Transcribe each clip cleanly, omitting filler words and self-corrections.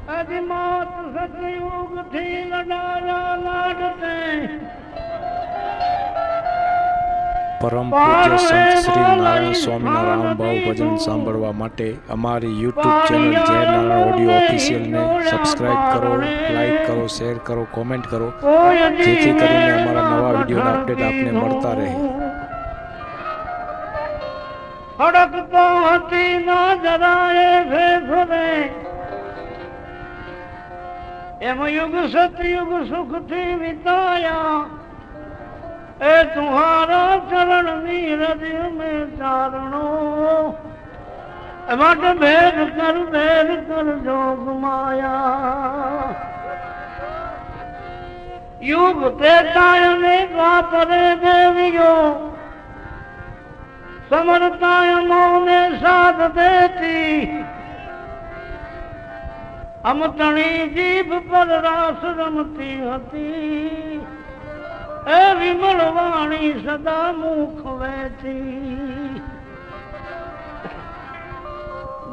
अजमात सतयुग थी लड़ाया लाडते परम पूज्य संत श्री नारायण स्वामी राम भाव भजन सांभळवा माटे अमारी यूट्यूब चैनल जय नारायण ऑडियो ऑफिशियल ने सब्सक्राइब करो, लाइक करो, शेयर करो, कमेंट करो, जेथी करीने अमारा नवा वीडियो ना अपडेट आपने मळता रहे। हड़कता हती ना जराए फेफड़े एम युग सतयुग सुख थी बिताया ए तुम्हारा चरण नीरज में चारणो मट भेद कर जोग माया युग तेताय ने गातरे देवियो समरताय मोने साथ देती अमतणी जीभ पर रास रमती हती ए विमल वाणी सदा मुख वेती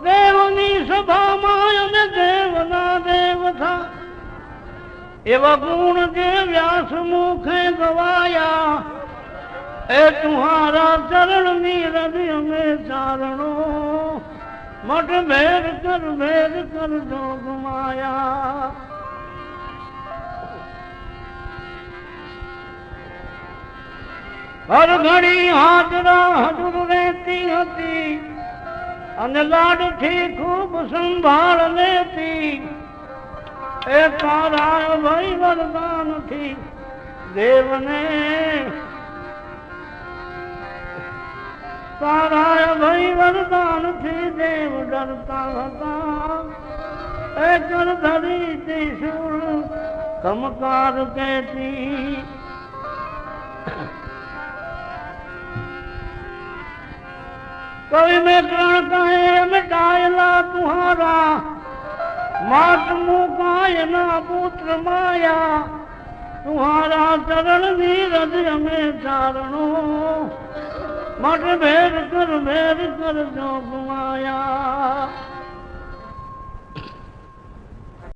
देवनी सभा मायन देवना देव था एवं गुण जे व्यास मुखे गवाया ए तुम्हारा चरण नीरज में चारणो मट भेद कर जोग माया हर घड़ी हाजरा हजूर रहती हती अन लाड थी खूब संभाल लेती ए तारा भाई वरदान थी देव ने तारा भाई वरदान थी देव डरता था ए कर धरी त्रिशूल कमकार कहती कवि में करण कहे मिटायला तुम्हारा मात मुकाय ना पुत्र माया तुम्हारा चरण नीरज में चारणो मट भेद कर जोग माया।